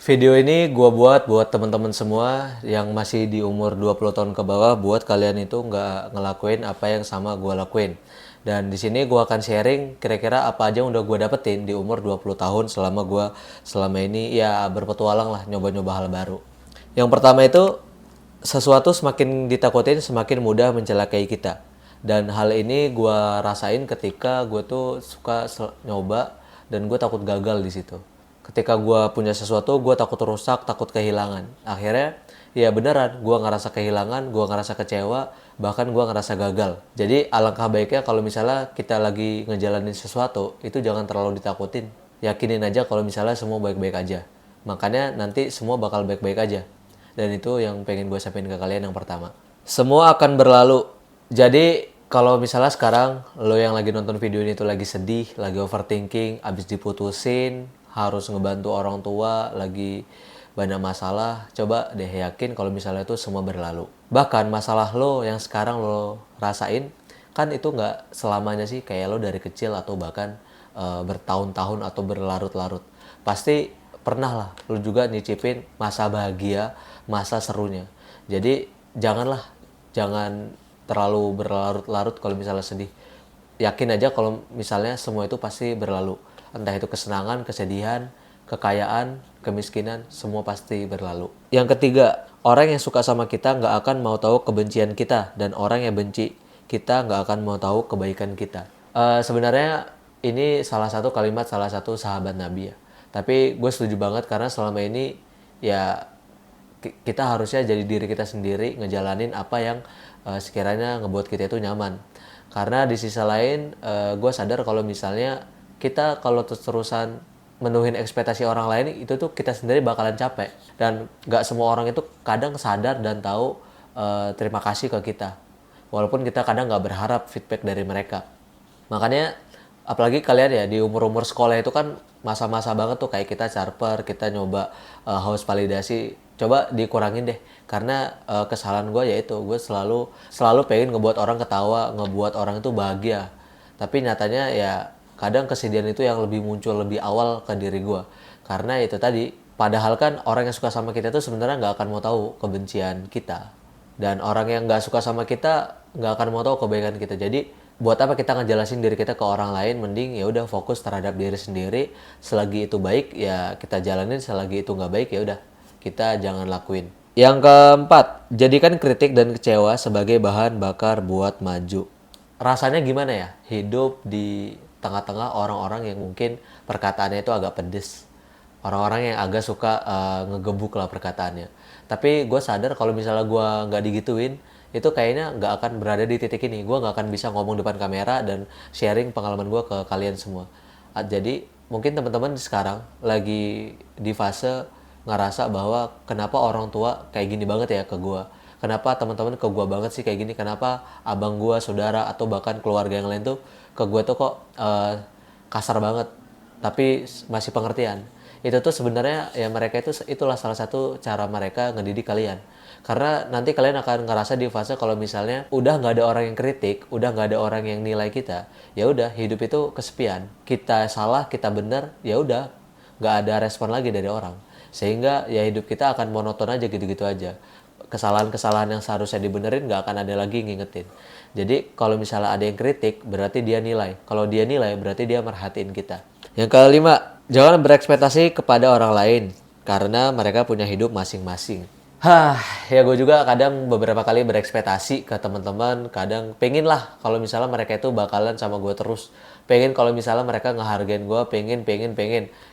Video ini gua buat teman-teman semua yang masih di umur 20 tahun ke bawah, buat kalian itu nggak ngelakuin apa yang sama gua lakuin. Dan di sini gua akan sharing kira-kira apa aja yang udah gua dapetin di umur 20 tahun selama ini ya berpetualang lah, nyoba-nyoba hal baru. Yang pertama itu, sesuatu semakin ditakutin semakin mudah mencelakai kita. Dan hal ini gua rasain ketika gue tuh suka nyoba dan gue takut gagal di situ. Ketika gue punya sesuatu, gue takut rusak, takut kehilangan. Akhirnya, ya beneran, gue ngerasa kehilangan, gue ngerasa kecewa, bahkan gue ngerasa gagal. Jadi alangkah baiknya kalau misalnya kita lagi ngejalanin sesuatu, itu jangan terlalu ditakutin. Yakinin aja kalau misalnya semua baik-baik aja. Makanya nanti semua bakal baik-baik aja. Dan itu yang pengen gue sampaikan ke kalian yang pertama. Semua akan berlalu. Jadi kalau misalnya sekarang lo yang lagi nonton video ini tuh lagi sedih, lagi overthinking, abis diputusin, harus ngebantu orang tua, lagi banyak masalah, coba deh yakin kalau misalnya itu semua berlalu. Bahkan masalah lo yang sekarang lo rasain, kan itu nggak selamanya sih kayak lo dari kecil atau bahkan bertahun-tahun atau berlarut-larut. Pasti pernah lah lo juga nyicipin masa bahagia, masa serunya. Jadi jangan terlalu berlarut-larut kalau misalnya sedih. Yakin aja kalau misalnya semua itu pasti berlalu. Entah itu kesenangan, kesedihan, kekayaan, kemiskinan, semua pasti berlalu. Yang ketiga, orang yang suka sama kita nggak akan mau tahu kebencian kita. Dan orang yang benci kita nggak akan mau tahu kebaikan kita. Sebenarnya ini salah satu kalimat salah satu sahabat Nabi ya. Tapi gue setuju banget karena selama ini ya kita harusnya jadi diri kita sendiri, ngejalanin apa yang sekiranya ngebuat kita itu nyaman. Karena di sisi lain gue sadar kalau misalnya kita kalau terus-terusan menuhin ekspektasi orang lain, itu tuh kita sendiri bakalan capek. Dan gak semua orang itu kadang sadar dan tahu terima kasih ke kita, walaupun kita kadang gak berharap feedback dari mereka. Makanya apalagi kalian ya di umur-umur sekolah itu kan masa-masa banget tuh, kayak kita charper, kita nyoba haus validasi. Coba dikurangin deh, karena kesalahan gue yaitu gue selalu pengen ngebuat orang ketawa, ngebuat orang itu bahagia. Tapi nyatanya ya kadang kesedihan itu yang lebih muncul lebih awal ke diri gue. Karena itu tadi, padahal kan orang yang suka sama kita itu sebenarnya nggak akan mau tahu kebencian kita. Dan orang yang nggak suka sama kita nggak akan mau tahu kebaikan kita. Jadi buat apa kita ngejelasin diri kita ke orang lain? Mending ya udah fokus terhadap diri sendiri. Selagi itu baik ya kita jalanin, selagi itu nggak baik ya udah kita jangan lakuin. Yang keempat, jadikan kritik dan kecewa sebagai bahan bakar buat maju. Rasanya gimana ya hidup di tengah-tengah orang-orang yang mungkin perkataannya itu agak pedes, orang-orang yang agak suka ngegebuk lah perkataannya. Tapi gue sadar kalau misalnya gue nggak digituin, itu kayaknya nggak akan berada di titik ini. Gue nggak akan bisa ngomong depan kamera dan sharing pengalaman gue ke kalian semua. Jadi mungkin teman-teman sekarang lagi di fase ngerasa bahwa kenapa orang tua kayak gini banget ya ke gue. Kenapa teman-teman ke gue banget sih kayak gini? Kenapa abang gue, saudara, atau bahkan keluarga yang lain tuh ke gue tuh kok kasar banget, tapi masih pengertian. Itu tuh sebenarnya ya mereka itulah salah satu cara mereka ngedidik kalian. Karena nanti kalian akan ngerasa di fase kalau misalnya udah nggak ada orang yang kritik, udah nggak ada orang yang nilai kita, ya udah hidup itu kesepian. Kita salah, kita benar, ya udah nggak ada respon lagi dari orang. Sehingga ya hidup kita akan monoton aja gitu-gitu aja. Kesalahan-kesalahan yang seharusnya dibenerin nggak akan ada lagi ngingetin. Jadi kalau misalnya ada yang kritik, berarti dia nilai. Kalau dia nilai, berarti dia merhatiin kita. Yang kelima, jangan berekspektasi kepada orang lain, karena mereka punya hidup masing-masing. Ya gue juga kadang beberapa kali berekspektasi ke teman-teman, kadang pengen lah kalau misalnya mereka itu bakalan sama gue terus. Pengen kalau misalnya mereka ngehargain gue, pengen.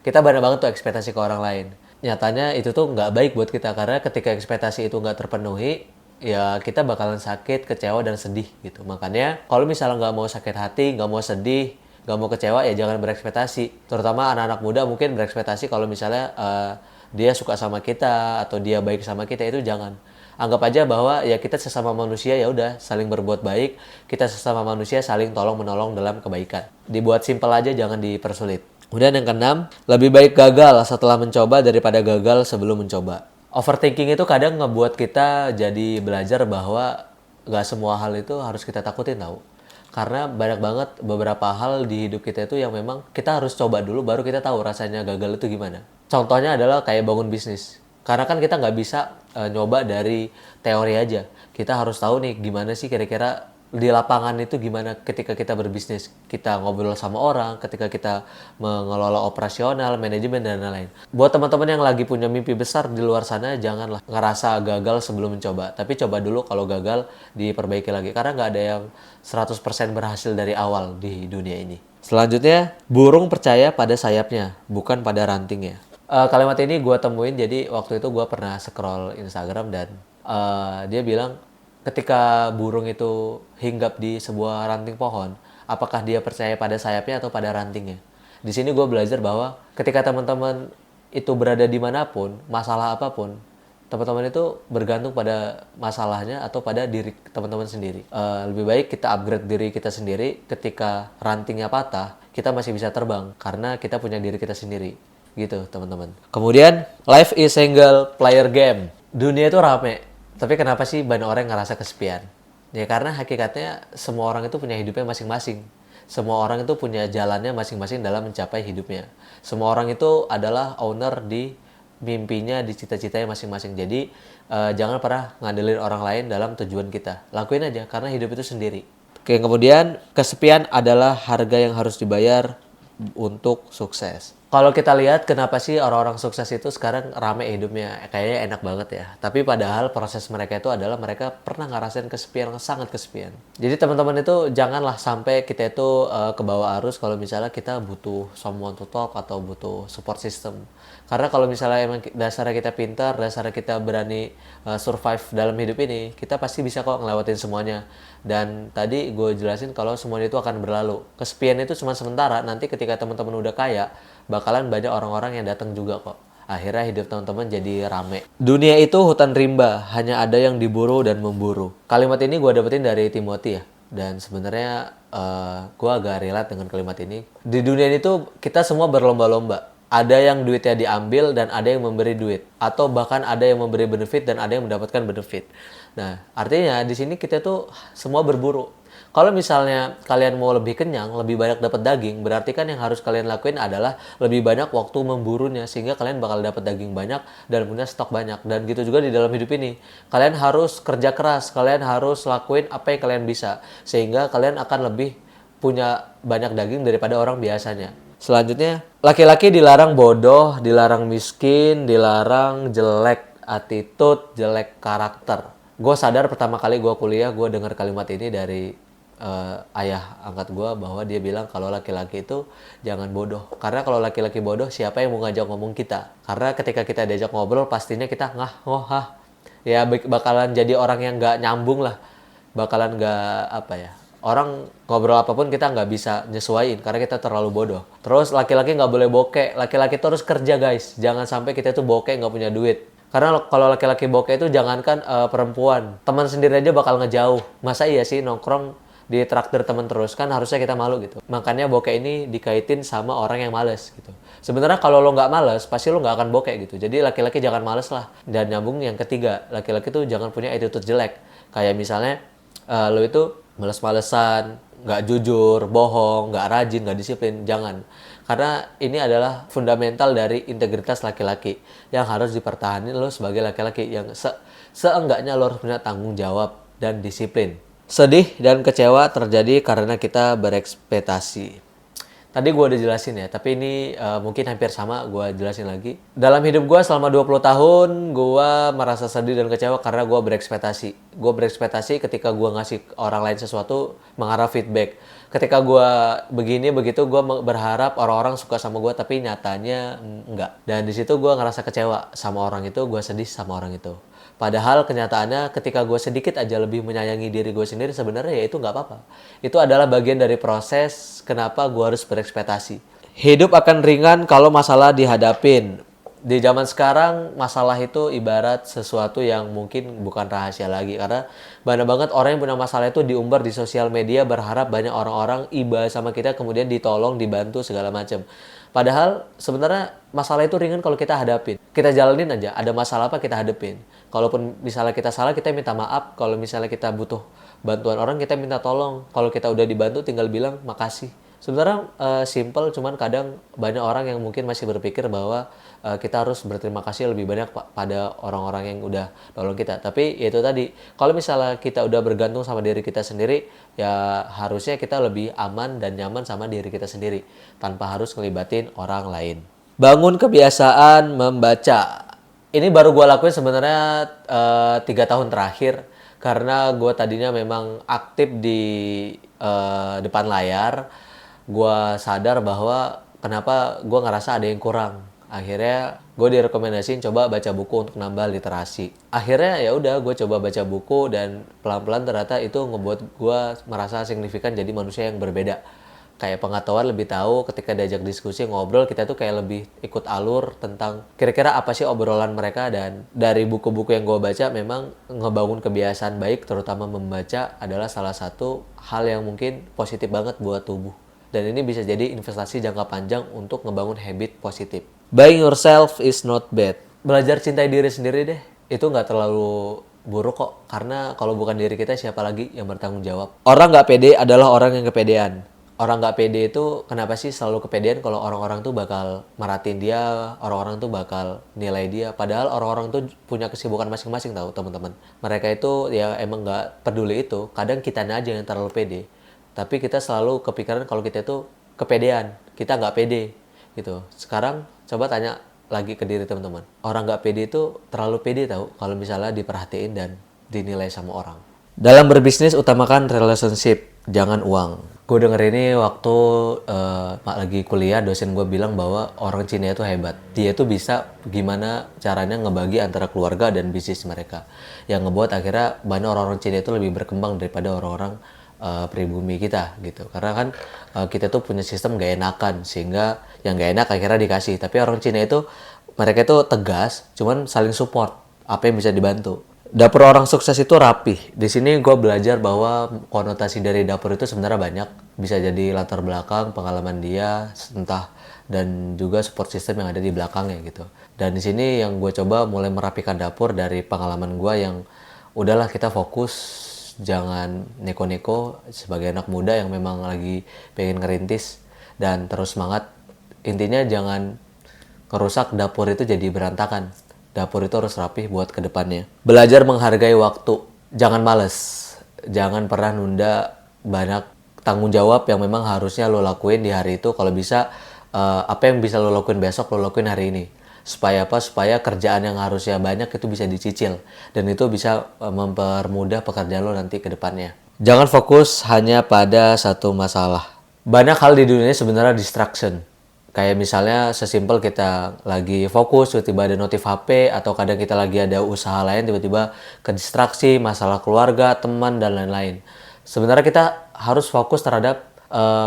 Kita banyak banget tuh ekspektasi ke orang lain. Nyatanya itu tuh nggak baik buat kita, karena ketika ekspektasi itu nggak terpenuhi, ya kita bakalan sakit, kecewa, dan sedih gitu. Makanya kalau misalnya nggak mau sakit hati, nggak mau sedih, nggak mau kecewa, ya jangan berekspektasi. Terutama anak-anak muda mungkin berekspektasi kalau misalnya dia suka sama kita atau dia baik sama kita, itu jangan. Anggap aja bahwa ya kita sesama manusia, ya udah saling berbuat baik, kita sesama manusia saling tolong menolong dalam kebaikan. Dibuat simpel aja, jangan dipersulit. Kemudian yang keenam, lebih baik gagal setelah mencoba daripada gagal sebelum mencoba. Overthinking itu kadang ngebuat kita jadi belajar bahwa gak semua hal itu harus kita takutin tau. Karena banyak banget beberapa hal di hidup kita itu yang memang kita harus coba dulu baru kita tahu rasanya gagal itu gimana. Contohnya adalah kayak bangun bisnis. Karena kan kita nggak bisa nyoba dari teori aja. Kita harus tahu nih gimana sih kira-kira di lapangan itu gimana ketika kita berbisnis. Kita ngobrol sama orang, ketika kita mengelola operasional, manajemen, dan lain-lain. Buat teman-teman yang lagi punya mimpi besar di luar sana, janganlah ngerasa gagal sebelum mencoba. Tapi coba dulu, kalau gagal diperbaiki lagi. Karena nggak ada yang 100% berhasil dari awal di dunia ini. Selanjutnya, burung percaya pada sayapnya, bukan pada rantingnya. Kalimat ini gue temuin, jadi waktu itu gue pernah scroll Instagram dan dia bilang ketika burung itu hinggap di sebuah ranting pohon, apakah dia percaya pada sayapnya atau pada rantingnya. Di sini gue belajar bahwa ketika teman-teman itu berada dimanapun, masalah apapun, teman-teman itu bergantung pada masalahnya atau pada diri teman-teman sendiri. Lebih baik kita upgrade diri kita sendiri. Ketika rantingnya patah, kita masih bisa terbang karena kita punya diri kita sendiri. Gitu teman-teman. Kemudian, life is single player game. Dunia itu rame, tapi kenapa sih banyak orang yang ngerasa kesepian? Ya karena hakikatnya semua orang itu punya hidupnya masing-masing. Semua orang itu punya jalannya masing-masing dalam mencapai hidupnya. Semua orang itu adalah owner di mimpinya, di cita-citanya masing-masing. Jadi jangan pernah ngandelin orang lain dalam tujuan kita. Lakuin aja karena hidup itu sendiri. Oke, kemudian kesepian adalah harga yang harus dibayar untuk sukses. Kalau kita lihat kenapa sih orang-orang sukses itu sekarang rame hidupnya, kayaknya enak banget ya. Tapi padahal proses mereka itu adalah mereka pernah ngerasain kesepian, sangat kesepian. Jadi teman-teman itu janganlah sampai kita itu ke bawah arus kalau misalnya kita butuh someone to talk atau butuh support system. Karena kalau misalnya emang dasarnya kita pintar, dasarnya kita berani survive dalam hidup ini, kita pasti bisa kok ngelewatin semuanya. Dan tadi gue jelasin kalau semuanya itu akan berlalu. Kesepian itu cuma sementara, nanti ketika teman-teman udah kaya, bakalan banyak orang-orang yang datang juga kok. Akhirnya hidup teman-teman jadi rame. Dunia itu hutan rimba, hanya ada yang diburu dan memburu. Kalimat ini gue dapetin dari Timothy ya. Dan sebenarnya gue agak relate dengan kalimat ini. Di dunia ini tuh kita semua berlomba-lomba. Ada yang duitnya diambil dan ada yang memberi duit. Atau bahkan ada yang memberi benefit dan ada yang mendapatkan benefit. Nah, artinya di sini kita tuh semua berburu. Kalau misalnya kalian mau lebih kenyang, lebih banyak dapat daging, berarti kan yang harus kalian lakuin adalah lebih banyak waktu memburunya sehingga kalian bakal dapat daging banyak dan punya stok banyak. Dan gitu juga di dalam hidup ini. Kalian harus kerja keras, kalian harus lakuin apa yang kalian bisa sehingga kalian akan lebih punya banyak daging daripada orang biasanya. Selanjutnya, laki-laki dilarang bodoh, dilarang miskin, dilarang jelek attitude, jelek karakter. Gue sadar pertama kali gue kuliah, gue dengar kalimat ini dari ayah angkat gue bahwa dia bilang kalau laki-laki itu jangan bodoh. Karena kalau laki-laki bodoh, siapa yang mau ngajak ngomong kita? Karena ketika kita diajak ngobrol, pastinya kita ngah. Ya bakalan jadi orang yang nggak nyambung lah. Bakalan nggak apa ya. Orang ngobrol apapun kita nggak bisa nyesuaiin karena kita terlalu bodoh. Terus laki-laki nggak boleh bokeh. Laki-laki terus kerja guys. Jangan sampai kita tuh bokeh nggak punya duit. Karena kalau laki-laki bokeh itu jangankan perempuan, teman sendiri aja bakal ngejauh. Masa iya sih nongkrong di traktir teman terus, kan harusnya kita malu gitu. Makanya bokeh ini dikaitin sama orang yang males gitu. Sebenarnya kalau lo nggak males, pasti lo nggak akan bokeh gitu. Jadi laki-laki jangan males lah. Dan nyambung yang ketiga, laki-laki tuh jangan punya attitude jelek. Kayak misalnya lo itu males-malesan, nggak jujur, bohong, nggak rajin, nggak disiplin. Jangan. Karena ini adalah fundamental dari integritas laki-laki yang harus dipertahankan lo sebagai laki-laki yang seenggaknya lo harus punya tanggung jawab dan disiplin. Sedih dan kecewa terjadi karena kita berekspektasi. Tadi gue udah jelasin ya, tapi ini mungkin hampir sama, gue jelasin lagi. Dalam hidup gue selama 20 tahun, gue merasa sedih dan kecewa karena gue berekspektasi. Gue berekspektasi ketika gue ngasih orang lain sesuatu, mengharap feedback. Ketika gue begini, begitu, gue berharap orang-orang suka sama gue, tapi nyatanya enggak. Dan di situ gue ngerasa kecewa sama orang itu, gue sedih sama orang itu. Padahal kenyataannya ketika gue sedikit aja lebih menyayangi diri gue sendiri, sebenarnya ya itu nggak apa-apa. Itu adalah bagian dari proses kenapa gue harus berekspektasi. Hidup akan ringan kalau masalah dihadapin. Di zaman sekarang masalah itu ibarat sesuatu yang mungkin bukan rahasia lagi. Karena banyak banget orang yang punya masalah itu diumbar di sosial media, berharap banyak orang-orang iba sama kita kemudian ditolong, dibantu segala macam. Padahal sebenarnya masalah itu ringan kalau kita hadapin. Kita jalanin aja, ada masalah apa kita hadapin. Kalaupun misalnya kita salah, kita minta maaf. Kalau misalnya kita butuh bantuan orang, kita minta tolong. Kalau kita udah dibantu, tinggal bilang makasih. Sebenarnya simple, cuman kadang banyak orang yang mungkin masih berpikir bahwa kita harus berterima kasih lebih banyak pada orang-orang yang udah nolong kita. Tapi ya itu tadi, kalau misalnya kita udah bergantung sama diri kita sendiri, ya harusnya kita lebih aman dan nyaman sama diri kita sendiri tanpa harus ngelibatin orang lain. Bangun kebiasaan membaca. Ini baru gue lakuin sebenarnya 3 tahun terakhir karena gue tadinya memang aktif di depan layar. Gue sadar bahwa kenapa gue ngerasa ada yang kurang. Akhirnya gue direkomendasiin coba baca buku untuk nambah literasi. Akhirnya ya udah gue coba baca buku dan pelan-pelan ternyata itu ngebuat gue merasa signifikan jadi manusia yang berbeda. Kayak pengetahuan lebih tahu ketika diajak diskusi ngobrol kita tuh kayak lebih ikut alur tentang kira-kira apa sih obrolan mereka. Dan dari buku-buku yang gue baca memang ngebangun kebiasaan baik terutama membaca adalah salah satu hal yang mungkin positif banget buat tubuh, dan ini bisa jadi investasi jangka panjang untuk ngebangun habit positif. Buying yourself is not bad. Belajar cintai diri sendiri deh, itu nggak terlalu buruk kok, karena kalau bukan diri kita siapa lagi yang bertanggung jawab. Orang nggak pede adalah orang yang kepedean. Orang nggak pede itu kenapa sih selalu kepedean? Kalau orang-orang tuh bakal meratin dia, orang-orang tuh bakal nilai dia. Padahal orang-orang tuh punya kesibukan masing-masing tahu teman-teman. Mereka itu ya emang nggak peduli itu. Kadang kitanya aja yang terlalu pede. Tapi kita selalu kepikiran kalau kita tuh kepedean. Kita nggak pede gitu. Sekarang coba tanya lagi ke diri teman-teman. Orang nggak pede itu terlalu pede tahu kalau misalnya diperhatiin dan dinilai sama orang. Dalam berbisnis utamakan relationship, jangan uang. Gue denger ini waktu lagi kuliah, dosen gue bilang bahwa orang Cina itu hebat. Dia tuh bisa gimana caranya ngebagi antara keluarga dan bisnis mereka. Yang ngebuat akhirnya banyak orang-orang Cina itu lebih berkembang daripada orang-orang pribumi kita gitu. Karena kan kita tuh punya sistem gak enakan, sehingga yang gak enak akhirnya dikasih. Tapi orang Cina itu mereka itu tegas, cuman saling support apa yang bisa dibantu. Dapur orang sukses itu rapih. Di sini gue belajar bahwa konotasi dari dapur itu sebenarnya banyak. Bisa jadi latar belakang, pengalaman dia, entah, dan juga support system yang ada di belakangnya gitu. Dan di sini yang gue coba mulai merapikan dapur dari pengalaman gue yang udahlah kita fokus, jangan neko-neko sebagai anak muda yang memang lagi pengen ngerintis dan terus semangat. Intinya jangan ngerusak dapur itu jadi berantakan. Dapur itu harus rapih buat kedepannya. Belajar menghargai waktu. Jangan males. Jangan pernah nunda banyak tanggung jawab yang memang harusnya lo lakuin di hari itu. Kalau bisa, apa yang bisa lo lakuin besok, lo lakuin hari ini. Supaya apa? Supaya kerjaan yang harusnya banyak itu bisa dicicil. Dan itu bisa mempermudah pekerjaan lo nanti ke depannya. Jangan fokus hanya pada satu masalah. Banyak hal di dunia ini sebenarnya distraction. Kayak misalnya sesimpel kita lagi fokus, tiba-tiba ada notif HP, atau kadang kita lagi ada usaha lain, tiba-tiba ke distraksi, masalah keluarga, teman, dan lain-lain. Sebenarnya kita harus fokus terhadap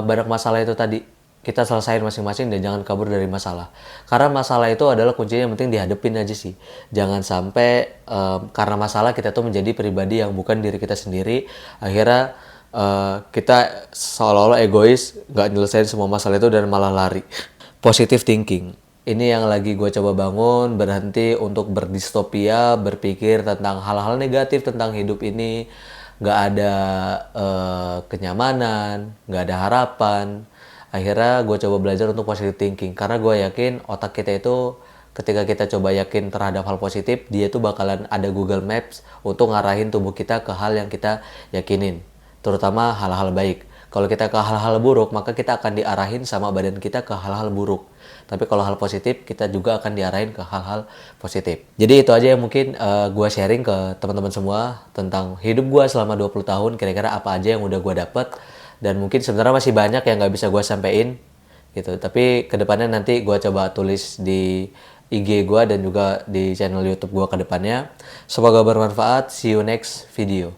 banyak masalah itu tadi. Kita selesain masing-masing dan jangan kabur dari masalah. Karena masalah itu adalah kuncinya, yang penting dihadepin aja sih. Jangan sampai karena masalah kita tuh menjadi pribadi yang bukan diri kita sendiri. Akhirnya kita seolah-olah egois, nggak nyelesain semua masalah itu dan malah lari. Positive thinking. Ini yang lagi gue coba bangun, berhenti untuk berdistopia, berpikir tentang hal-hal negatif tentang hidup ini. Nggak ada kenyamanan, nggak ada harapan. Akhirnya gue coba belajar untuk positive thinking. Karena gue yakin otak kita itu ketika kita coba yakin terhadap hal positif, dia tuh bakalan ada Google Maps untuk ngarahin tubuh kita ke hal yang kita yakinin. Terutama hal-hal baik. Kalau kita ke hal-hal buruk, maka kita akan diarahin sama badan kita ke hal-hal buruk. Tapi kalau hal positif, kita juga akan diarahin ke hal-hal positif. Jadi itu aja yang mungkin gue sharing ke teman-teman semua tentang hidup gue selama 20 tahun. Kira-kira apa aja yang udah gue dapet. Dan mungkin sebenarnya masih banyak yang gak bisa gue sampein gitu. Tapi kedepannya nanti gue coba tulis di IG gue dan juga di channel YouTube gue kedepannya. Semoga bermanfaat. See you next video.